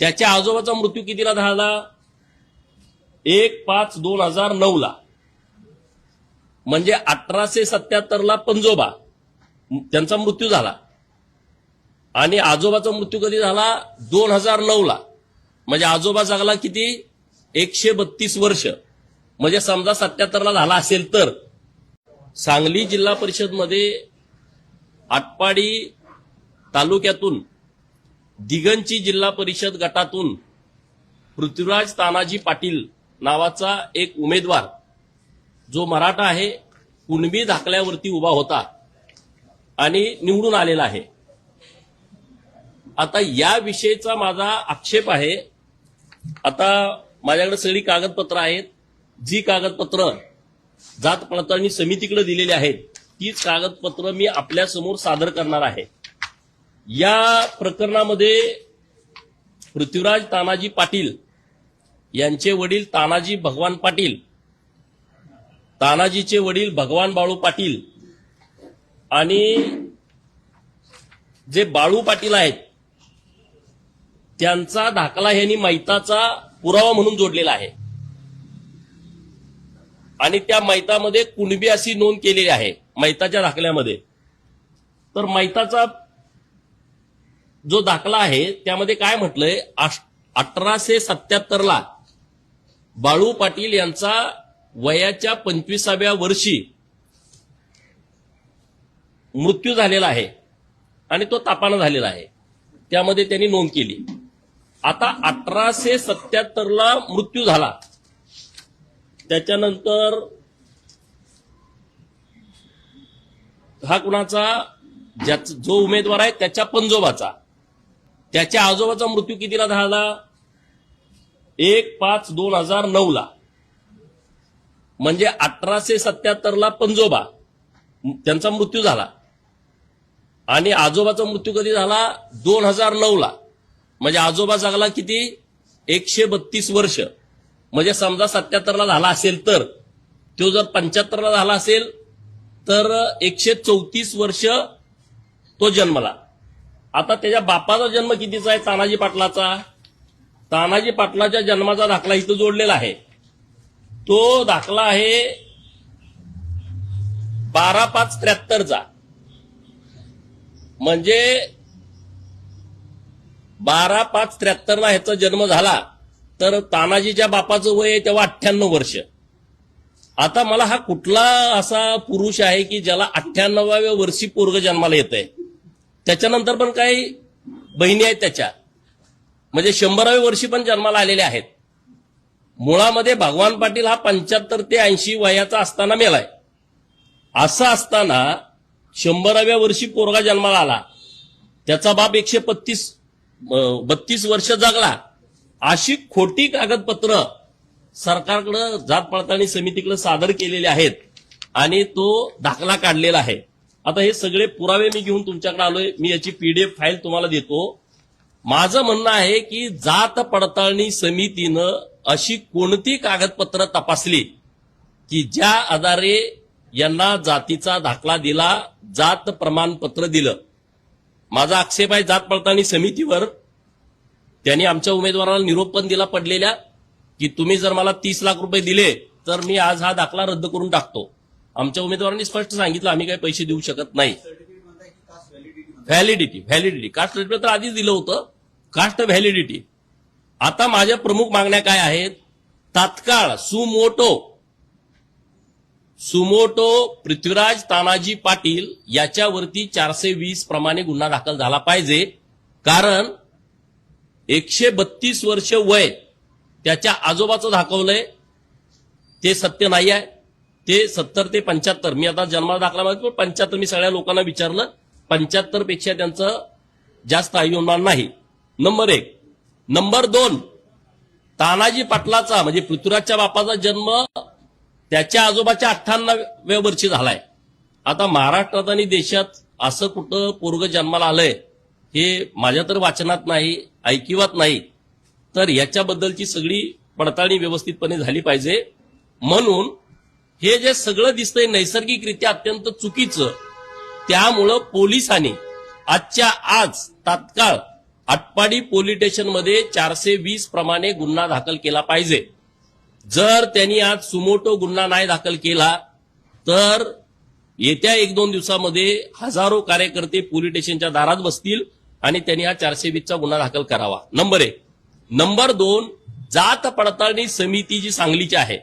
त्याच्या आजोबाचा मृत्यू कितीला झाला? 1/5/2009 म्हणजे 1877 पंजोबा त्यांचा मृत्यू झाला आणि आजोबाचा मृत्यू कधी झाला? 2009 म्हणजे आजोबा जगला किती? 132 वर्ष. म्हणजे समजा 77 झाला असेल तर सांगली जिल्हा परिषद मध्ये आटपाडी तालुक्यातून दिगंची जिल्हा परिषद गटातून पृथ्वीराज तानाजी पाटील नावाचा एक उमेदवार जो मराठा आहे कुणबी दाखल्यावरती उभा होता आणि निवडून आलेला आहे. आता या विषयीचा माझा आक्षेप आहे. आता माझ्याकडे सगळी कागदपत्र आहेत. जी कागदपत्र जात पडताळणी समितीकडे दिलेली आहेत तीच कागदपत्र मी आपल्या समोर सादर करणार आहे. या प्रकरणामध्ये पृथ्वीराज तानाजी पाटील यांचे वडील तानाजी भगवान पाटील, तानाजीचे वडील भगवान बाळू पाटील आणि जे बाळू पाटील आहेत त्यांचा दाखला यांनी मैताचा पुरावा म्हणून जोडलेला आहे आणि त्या मैतामध्ये कुणबी अशी नोंद केलेली आहे मैताच्या दाखल्यामध्ये. तर मैताचा जो दाखला आहे त्यामध्ये काय म्हटलंय? 1877 बाळू पाटील यांचा वयाच्या 25व्या वर्षी मृत्यू झालेला आहे आणि तो तापानं झालेला आहे. त्यामध्ये त्यांनी नोंद केली. आता 1877 मृत्यू झाला. त्याच्यानंतर हा कुणाचा? जो उमेदवार आहे त्याच्या पंजोबाचा, त्याच्या आजोबाचा मृत्यू कितीला झाला? 1/5/2009 म्हणजे 1877 पंजोबा त्यांचा मृत्यू झाला आणि आजोबाचा मृत्यू कधी झाला? 2009 म्हणजे आजोबा जगला किती? 132 वर्ष. म्हणजे समजा 77 झाला असेल तर तो जर 75 झाला असेल तर 134 वर्ष तो जन्मला. आता त्याच्या बापाचा जन्म कितीचा आहे? तानाजी पाटलाचा. तानाजी पाटलाच्या जन्माचा दाखला इथं जोडलेला आहे. तो दाखला आहे 12/5/73 म्हणजे 12/5/73 ह्याचा जन्म झाला तर तानाजीच्या बापाचं वय तेव्हा 98 वर्ष. आता मला हा कुठला असा पुरुष आहे की ज्याला 98व्या वर्षी पोरग जन्माला येत आहे? त्याच्यानंतर पण काही बहिणी आहेत त्याच्या, म्हणजे 100व्या वर्षी पण जन्माला आलेले आहेत. मुळामध्ये भगवान पाटील हा 75 ते 80 वयाचा असताना मेलाय. असं असताना 100व्या वर्षी पोरगा जन्माला आला, त्याचा बाप 132 वर्ष जगला. अशी खोटी कागदपत्र सरकारकडे जात पडताळणी समितीकडे सादर केलेले आहेत आणि तो दाखला काढलेला आहे. आता हे सगळे पुरावे मी घेऊन तुमच्याकडे आलोय. मी याची PDF फाईल तुम्हाला देतो. माझं म्हणणं आहे की जात पडताळणी समितीनं अशी कोणती कागदपत्र तपासली की ज्या आधारे यांना जातीचा दाखला दिला, जात प्रमाणपत्र दिलं. माझा आक्षेप आहे जात पडताळणी समितीवर. त्यांनी आमच्या उमेदवाराला निरोप पण दिला पडलेल्या की तुम्ही जर मला 30 लाख रुपये दिले तर मी आज हा दाखला रद्द करून टाकतो. आमच्या उमेदवारांनी स्पष्ट सांगितलं आम्ही काही पैसे देऊ शकत नाही. व्हॅलिडिटी कास्ट सर्टिफिकेट तर आधीच दिलं होतं, कास्ट व्हॅलिडिटी. आता माझ्या प्रमुख मागण्या काय आहेत? तात्काळ सुमोटो पृथ्वीराज तानाजी पाटील याच्यावरती 420 प्रमाणे गुन्हा दाखल झाला पाहिजे. कारण 132 वर्ष वय त्याच्या आजोबाचं दाखवलंय ते सत्य नाही आहे. ते 70 ते 75, मी आता जन्माला दाखला मागितला 75, मी सगळ्या लोकांना विचारलं 75 पेक्षा त्यांचं जास्त आयुमान नाही. नंबर 1. नंबर 2, तानाजी पाटलाचा म्हणजे पृथ्वीराजच्या बापाचा जन्म त्याच्या आजोबाच्या 98व्या वर्षी झालाय. आता महाराष्ट्रात आणि देशात असं कुठं पोरग जन्माला आलंय हे माझ्या तर वाचनात नाही, ऐकिवात नाही. तर याच्याबद्दलची सगळी पडताळणी व्यवस्थितपणे झाली पाहिजे. म्हणून हे जे सगळं दिसतंय नैसर्गिकरित्या अत्यंत चुकीचं, त्यामुळं पोलिसांनी आजच्या आज तात्काळ आटपाडी पोलीस स्टेशनमध्ये 420 प्रमाणे गुन्हा दाखल केला पाहिजे. जर त्यांनी आज सुमोटो गुन्हा नाही दाखल केला तर येत्या 1-2 दिवसामध्ये हजारो कार्यकर्ते पोलीस स्टेशनच्या दारात बसतील आणि त्यांनी हा 420चा गुन्हा दाखल करावा. नंबर 1. नंबर 2, जात पडताळणी समिती जी सांगलीची आहे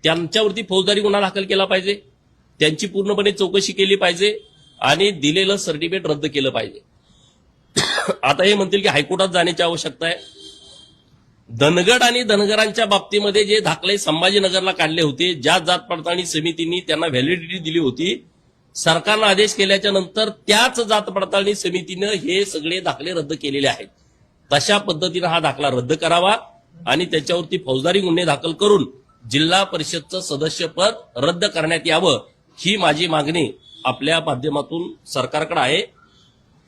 त्यांच्यावरती फौजदारी गुन्हा दाखल केला पाहिजे, त्यांची पूर्णपणे चौकशी केली पाहिजे आणि दिलेलं सर्टिफिकेट रद्द केलं पाहिजे. आता हे म्हणतील की हायकोर्टात जाण्याची आवश्यकता आहे. धनगड आणि धनगरांच्या बाबतीमध्ये जे दाखले संभाजीनगरला काढले होते, ज्या जात पडताळणी समितीने त्यांना व्हॅलिडिटी दिली होती, सरकारनं आदेश केल्याच्या नंतर त्याच जात पडताळणी समितीनं हे सगळे दाखले रद्द केलेले आहेत. तशा पद्धतीनं हा दाखला रद्द करावा आणि त्याच्यावरती फौजदारी गुन्हे दाखल करून जिल्हा परिषदचं सदस्यपद रद्द करण्यात यावं, ही माझी मागणी आपल्या माध्यमातून सरकारकडे आहे.